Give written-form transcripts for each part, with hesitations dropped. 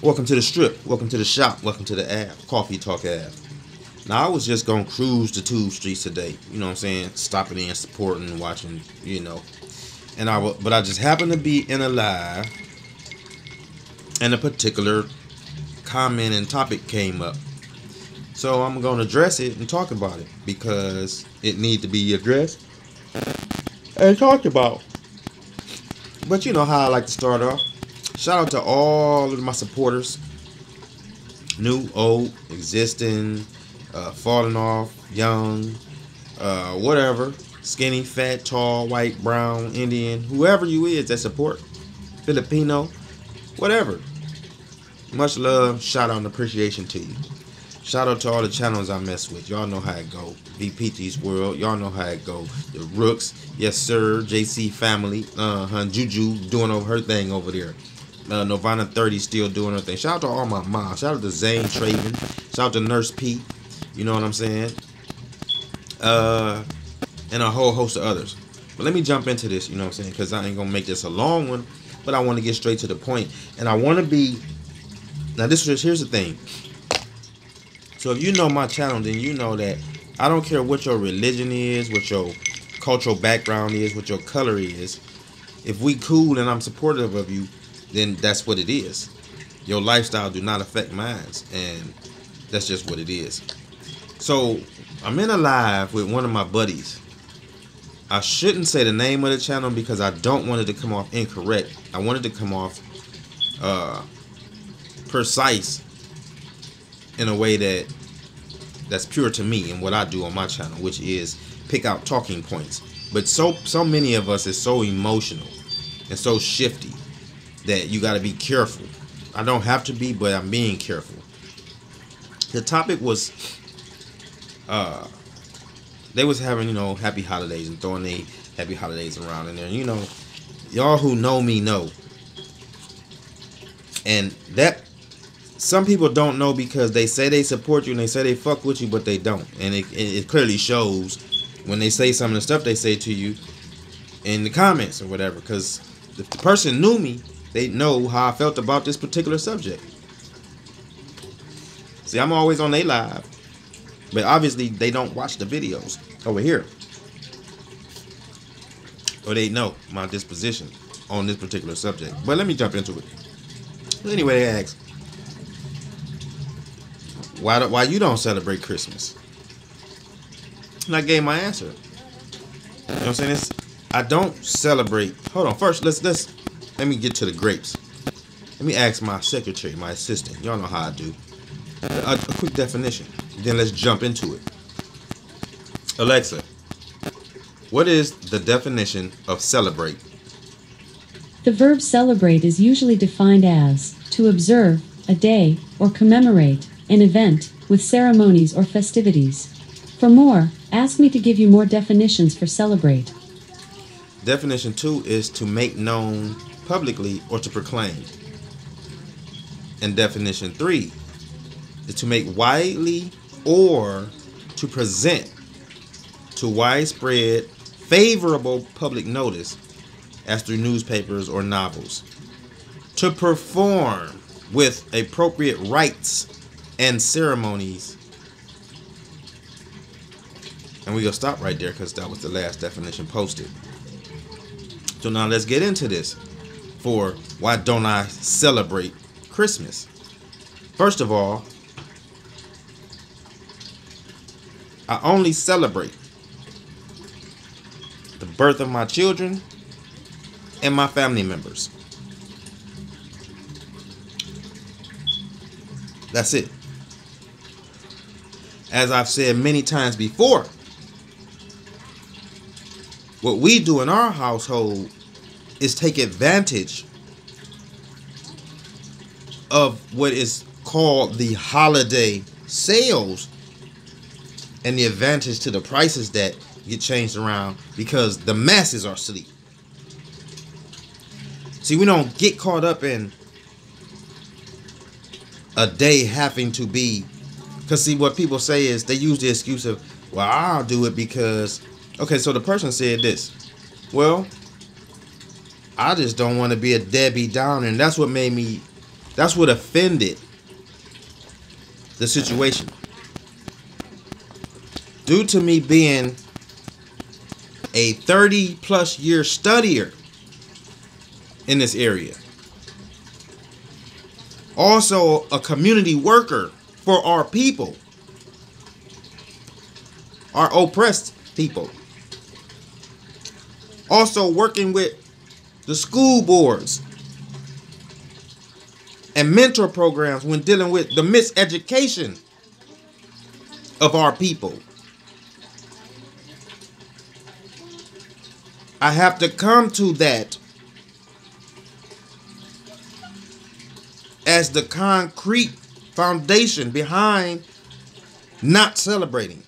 Welcome to the strip. Welcome to the shop. Welcome to the app. Coffee Talk app. Now, I was just going to cruise the tube streets today. You know what I'm saying? Stopping in, supporting, watching, you know. But I just happened to be in a live, and a particular comment and topic came up. So I'm going to address it and talk about it because it needs to be addressed and talked about. But you know how I like to start off. Shout out to all of my supporters, new, old, existing, falling off, young, whatever, skinny, fat, tall, white, brown, Indian, whoever you is that support, Filipino, whatever. Much love, shout out and appreciation to you. Shout out to all the channels I mess with. Y'all know how it go. VPT's World, y'all know how it go. The Rooks, yes sir, JC Family, Juju doing over her thing over there. Novana 30 still doing her thing. Shout out to all my moms. Shout out to Zane Traven. Shout out to Nurse Pete. You know what I'm saying? And a whole host of others. But let me jump into this, you know what I'm saying? Because I ain't going to make this a long one. But I want to get straight to the point. And I want to be... Now, here's the thing. So if you know my channel, then you know that I don't care what your religion is, what your cultural background is, what your color is. If we cool and I'm supportive of you, then that's what it is. Your lifestyle do not affect mine, and that's just what it is. So I'm in a live with one of my buddies. I shouldn't say the name of the channel because I don't want it to come off incorrect. I want it to come off precise in a way that's pure to me and what I do on my channel, which is pick out talking points. But so many of us is so emotional and so shifty that you got to be careful. I don't have to be, but I'm being careful. The topic was they was having, you know, happy holidays and throwing the happy holidays around in there. You know, y'all who know me know. And that some people don't know because they say they support you and they say they fuck with you, but they don't. And it clearly shows when they say some of the stuff they say to you in the comments or whatever. Because if the person knew me, they know how I felt about this particular subject. See, I'm always on their live, but obviously they don't watch the videos over here, or they know my disposition on this particular subject. But let me jump into it. Anyway, they asked, why you don't celebrate Christmas? And I gave my answer. You know what I'm saying? I don't celebrate. Hold on. First, let me get to the grapes. Let me ask my secretary, my assistant. Y'all know how I do. A quick definition. Then let's jump into it. Alexa, what is the definition of celebrate? The verb celebrate is usually defined as to observe a day or commemorate an event with ceremonies or festivities. For more, ask me to give you more definitions for celebrate. Definition 2 is to make known publicly or to proclaim. And definition 3 is to make widely or to present to widespread favorable public notice as through newspapers or novels. To perform with appropriate rites and ceremonies. And we're going to stop right there because that was the last definition posted. So now let's get into this for why don't I celebrate Christmas. First of all, I only celebrate the birth of my children and my family members. That's it. As I've said many times before, what we do in our household is take advantage of what is called the holiday sales and the advantage to the prices that get changed around because the masses are asleep. See, we don't get caught up in a day having to be, because see, what people say is they use the excuse of, well, I'll do it because, okay, so the person said this, well, I just don't want to be a Debbie Downer, and that's That's what offended the situation. Due to me being a 30+ year studier in this area, also a community worker for our people, our oppressed people, also working with the school boards and mentor programs when dealing with the miseducation of our people. I have to come to that as the concrete foundation behind not celebrating.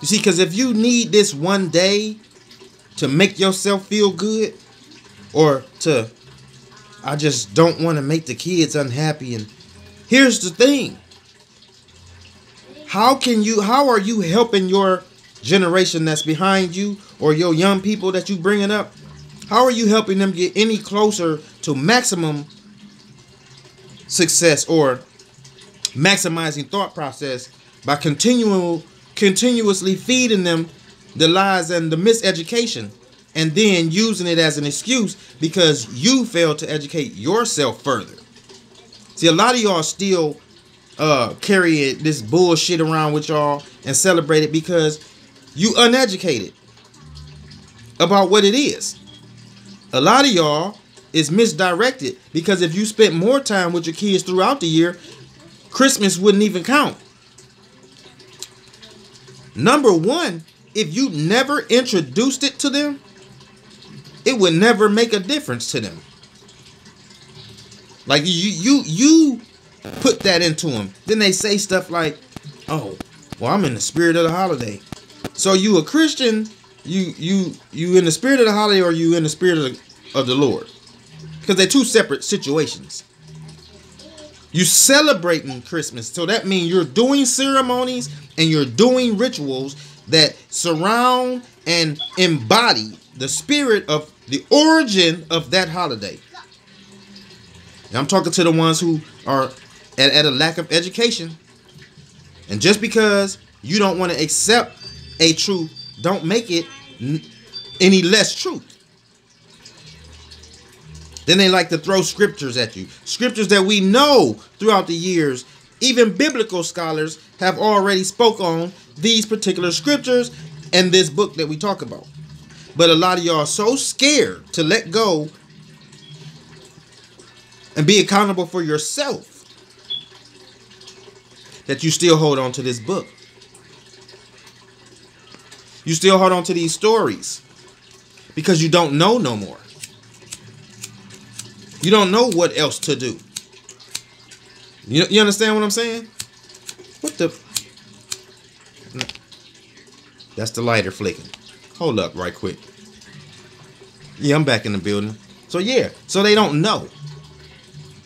You see, because if you need this one day to make yourself feel good, or to, I just don't want to make the kids unhappy. And here's the thing. How are you helping your generation that's behind you, or your young people that you bringing up? How are you helping them get any closer to maximum success or maximizing thought process by continuously feeding them the lies and the miseducation, and then using it as an excuse because you failed to educate yourself further? See, a lot of y'all still carry this bullshit around with y'all and celebrate it because you uneducated about what it is. A lot of y'all is misdirected because if you spent more time with your kids throughout the year, Christmas wouldn't even count. Number one, if you never introduced it to them, it would never make a difference to them. Like you put that into them. Then they say stuff like, "Oh, well, I'm in the spirit of the holiday." So you a Christian? You in the spirit of the holiday, or you in the spirit of the Lord? Because they're two separate situations. You celebrating Christmas, so that means you're doing ceremonies and you're doing rituals that surround and embody the spirit of the origin of that holiday. And I'm talking to the ones who are at a lack of education. And just because you don't want to accept a truth, don't make it any less truth. Then they like to throw scriptures at you. Scriptures that we know throughout the years, even biblical scholars have already spoke on these particular scriptures and this book that we talk about. But a lot of y'all are so scared to let go and be accountable for yourself that you still hold on to this book. You still hold on to these stories because you don't know no more. You don't know what else to do. You understand what I'm saying? What the? That's the lighter flicking. Hold up right quick. Yeah, I'm back in the building. So yeah, so they don't know.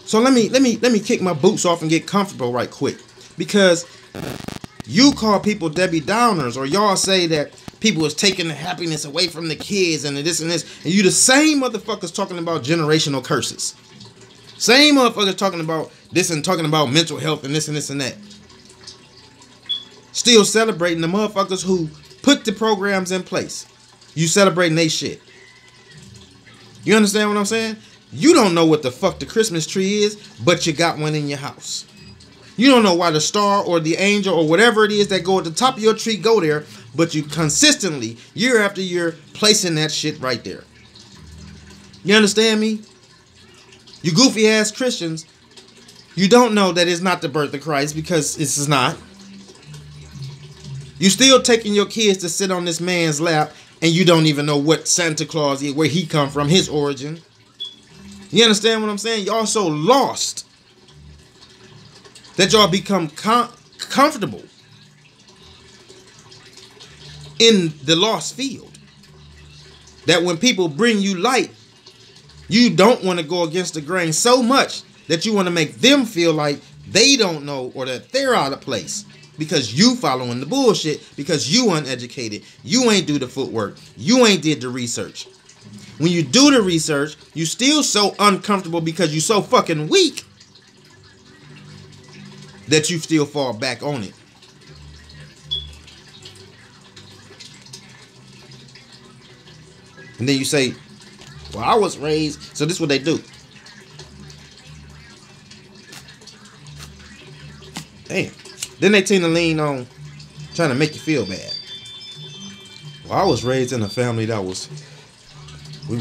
So let me kick my boots off and get comfortable right quick. Because you call people Debbie Downers, or y'all say that people is taking the happiness away from the kids and this and this. And you the same motherfuckers talking about generational curses. Same motherfuckers talking about this and talking about mental health and this and this and that. Still celebrating the motherfuckers who put the programs in place. You celebrating they shit. You understand what I'm saying? You don't know what the fuck the Christmas tree is, but you got one in your house. You don't know why the star or the angel or whatever it is that go at the top of your tree go there, but you consistently, year after year, placing that shit right there. You understand me? You goofy ass Christians, you don't know that it's not the birth of Christ, because it's not. You still taking your kids to sit on this man's lap, and you don't even know what Santa Claus is, where he come from, his origin. You understand what I'm saying? Y'all so lost that y'all become comfortable in the lost field. That when people bring you light, you don't want to go against the grain so much that you want to make them feel like they don't know, or that they're out of place because you following the bullshit, because you uneducated, you ain't do the footwork, you ain't did the research. when you do the research, you still so uncomfortable because you're so fucking weak that you still fall back on it. And then you say, well, I was raised. So this is what they do. Damn. Then they tend to lean on trying to make you feel bad. Well, I was raised in a family that was, we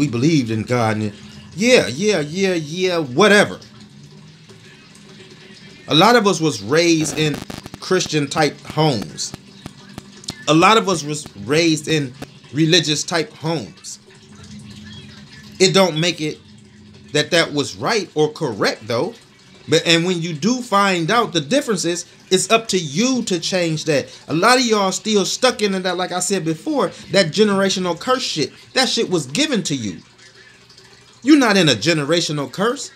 believed in God. And yeah, whatever. A lot of us was raised in Christian type homes. A lot of us was raised in religious type homes. It don't make it that was right or correct though. And when you do find out the differences, it's up to you to change that. A lot of y'all still stuck into that, like I said before, that generational curse shit. That shit was given to you. You're not in a generational curse.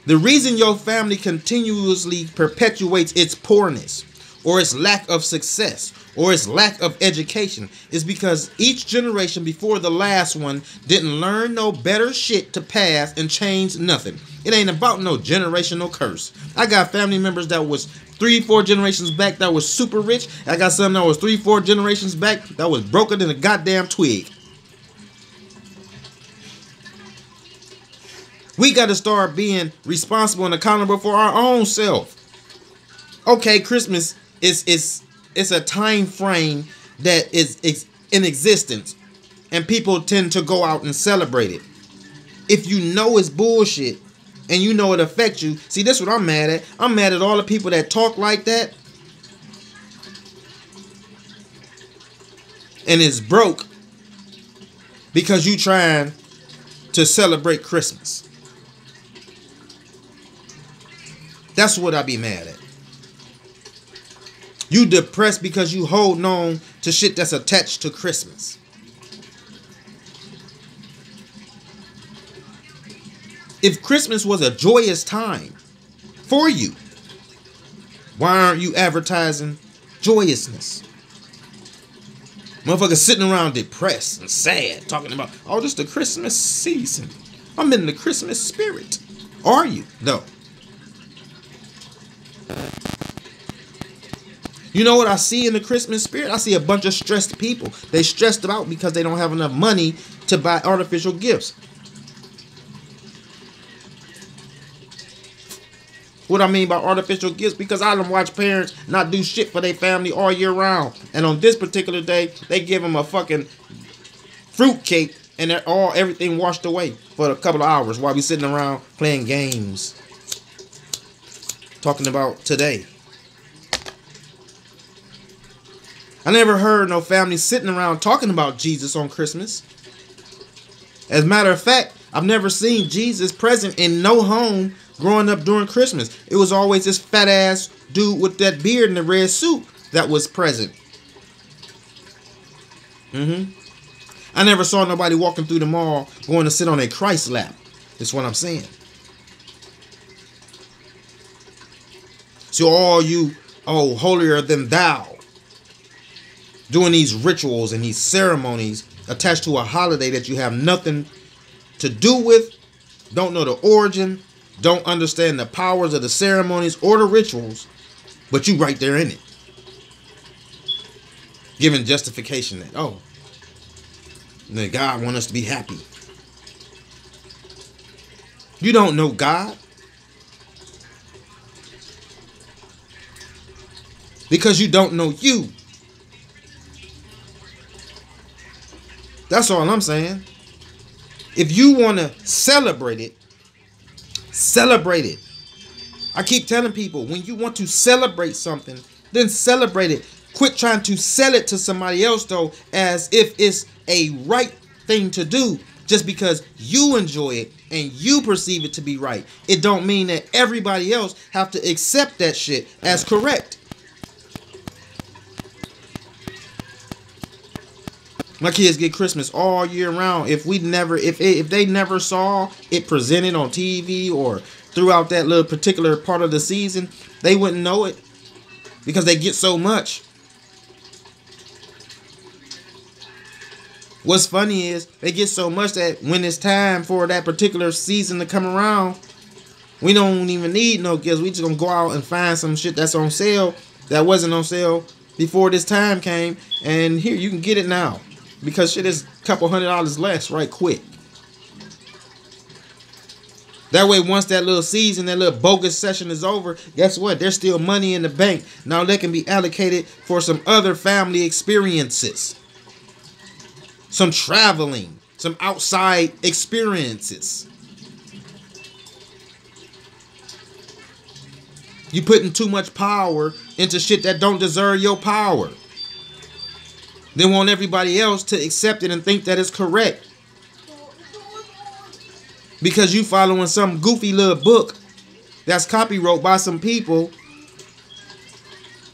The reason your family continuously perpetuates its poorness or its lack of success or its lack of education is because each generation before the last one didn't learn no better shit to pass and change nothing. It ain't about no generational curse. I got family members that was 3-4 generations back that was super rich. I got some that was 3-4 generations back that was broken than a goddamn twig. We got to start being responsible and accountable for our own self. Okay, Christmas is a time frame that is in existence, and people tend to go out and celebrate it. If you know it's bullshit and you know it affects you, see, that's what I'm mad at. I'm mad at all the people that talk like that and it's broke because you trying to celebrate Christmas. That's what I be mad at. You depressed because you holding on to shit that's attached to Christmas. If Christmas was a joyous time for you, why aren't you advertising joyousness? Motherfuckers sitting around depressed and sad, talking about, oh, this is the Christmas season. I'm in the Christmas spirit. Are you? No. You know what I see in the Christmas spirit? I see a bunch of stressed people. They stressed out because they don't have enough money to buy artificial gifts. What I mean by artificial gifts, because I done watch parents not do shit for their family all year round. And on this particular day, they give them a fucking fruit cake and everything washed away for a couple of hours while we sitting around playing games. Talking about today. I never heard no family sitting around talking about Jesus on Christmas. As a matter of fact, I've never seen Jesus present in no home growing up during Christmas. It was always this fat ass dude with that beard and the red suit that was present. I never saw nobody walking through the mall going to sit on a Christ lap. That's what I'm saying. So all you, oh, holier than thou, doing these rituals and these ceremonies attached to a holiday that you have nothing to do with, don't know the origin, don't understand the powers of the ceremonies or the rituals, but you right there in it. Giving justification that, oh, that God wants us to be happy. You don't know God. Because you don't know you. That's all I'm saying. If you want to celebrate it, celebrate it. I keep telling people, when you want to celebrate something, then celebrate it. Quit trying to sell it to somebody else, though, as if it's a right thing to do just because you enjoy it and you perceive it to be right. It don't mean that everybody else have to accept that shit as correct. My kids get Christmas all year round. If they never saw it presented on TV or throughout that little particular part of the season, they wouldn't know it because they get so much. What's funny is they get so much that when it's time for that particular season to come around, we don't even need no gifts. We just gonna go out and find some shit that's on sale that wasn't on sale before this time came, and here you can get it now because shit is a couple $100 less right quick. That way, once that little season, that little bogus session is over, guess what? There's still money in the bank. Now that can be allocated for some other family experiences. Some traveling, some outside experiences. You putting too much power into shit that don't deserve your power. They want everybody else to accept it and think that it's correct. Because you following some goofy little book that's copyrighted by some people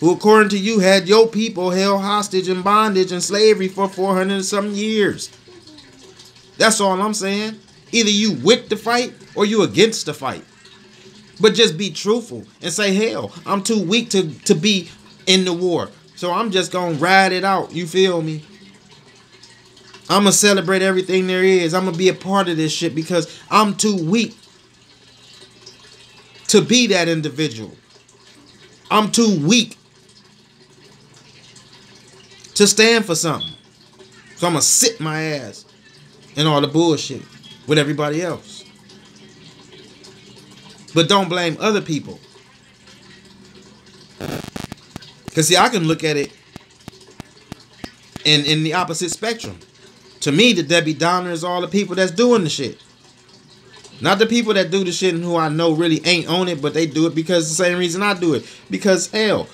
who, according to you, had your people held hostage in bondage and slavery for 400 and something years. That's all I'm saying. Either you with the fight or you against the fight. But just be truthful and say, hell, I'm too weak to be in the war. So I'm just going to ride it out. You feel me? I'm going to celebrate everything there is. I'm going to be a part of this shit because I'm too weak to be that individual. I'm too weak to stand for something. So I'm going to sit my ass in all the bullshit with everybody else. But don't blame other people. Because see, I can look at it in the opposite spectrum. To me, the Debbie Downer is all the people that's doing the shit. Not the people that do the shit and who I know really ain't on it, but they do it because the same reason I do it. Because, hell,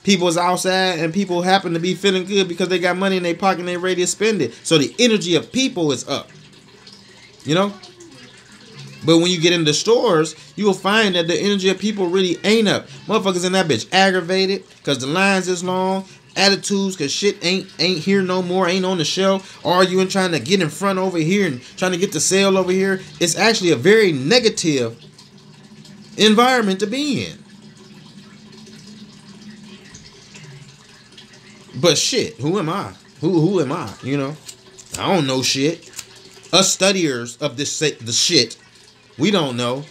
people's outside and people happen to be feeling good because they got money in their pocket and they ready to spend it. So the energy of people is up. You know? But when you get into stores, you will find that the energy of people really ain't up. Motherfuckers in that bitch aggravated because the lines is long. Attitudes because shit ain't here no more, ain't on the shelf, arguing, trying to get in front over here and trying to get the sale over here. It's actually a very negative environment to be in. But shit, who am I? Who am I? You know, I don't know shit. Us studiers of the shit, we don't know.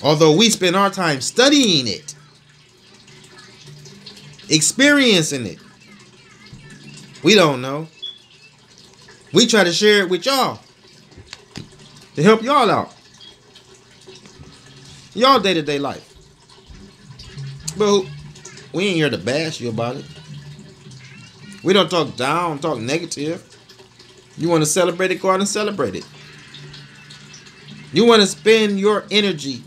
Although we spend our time studying it. Experiencing it. We don't know. We try to share it with y'all to help y'all out. Y'all day-to-day life. But we ain't here to bash you about it. We don't talk down, talk negative. You want to celebrate it, go out and celebrate it. You want to spend your energy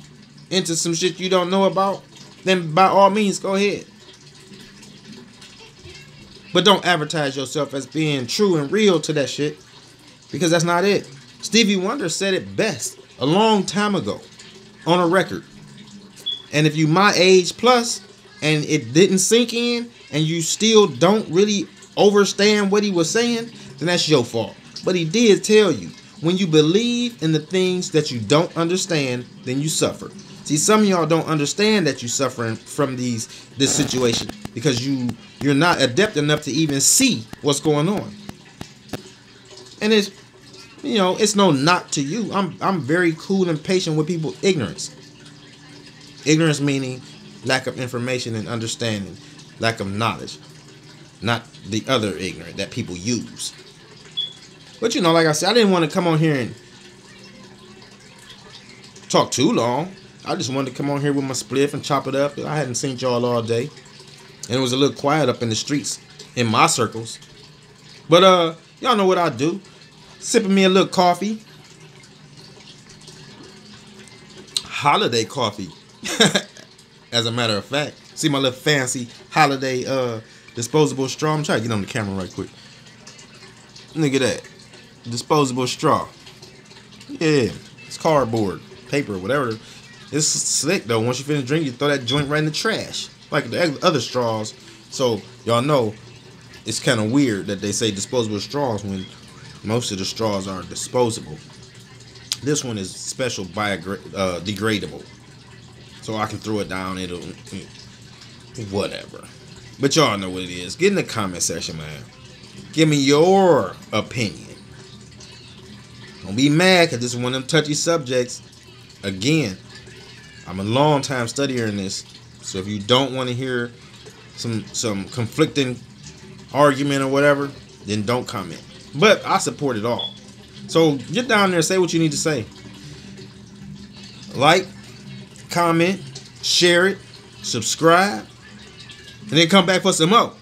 into some shit you don't know about, then by all means, go ahead. But don't advertise yourself as being true and real to that shit, because that's not it. Stevie Wonder said it best a long time ago on a record. And if you my age plus and it didn't sink in and you still don't really understand what he was saying, then that's your fault. But he did tell you, when you believe in the things that you don't understand, then you suffer. See, some of y'all don't understand that you're suffering from this situation because you're not adept enough to even see what's going on. And it's, you know, it's no knock to you. I'm very cool and patient with people's ignorance. Ignorance meaning lack of information and understanding, lack of knowledge, not the other ignorant that people use. But you know, like I said, I didn't want to come on here and talk too long. I just wanted to come on here with my spliff and chop it up. I hadn't seen y'all all day. And it was a little quiet up in the streets in my circles. But y'all know what I do. Sipping me a little coffee. Holiday coffee. As a matter of fact. See my little fancy holiday disposable straw. I'm trying to get on the camera right quick. Look at that. Disposable straw. Yeah. It's cardboard. Paper. Whatever. It's slick though. Once you finish drinking, you throw that joint right in the trash. Like the other straws. So y'all know it's kind of weird that they say disposable straws when most of the straws are disposable. This one is special biodegradable. So I can throw it down. It'll whatever. But y'all know what it is. Get in the comment section, man. Give me your opinion. Don't be mad because this is one of them touchy subjects. Again, I'm a long time studier in this. So if you don't want to hear some conflicting argument or whatever, then don't comment. But I support it all. So get down there and say what you need to say. Like, comment, share it, subscribe, and then come back for some more.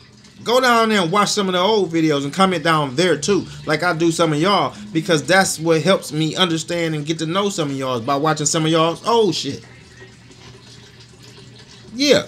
Go down there and watch some of the old videos and comment down there too, like I do some of y'all, because that's what helps me understand and get to know some of y'all by watching some of y'all's old shit. Yeah.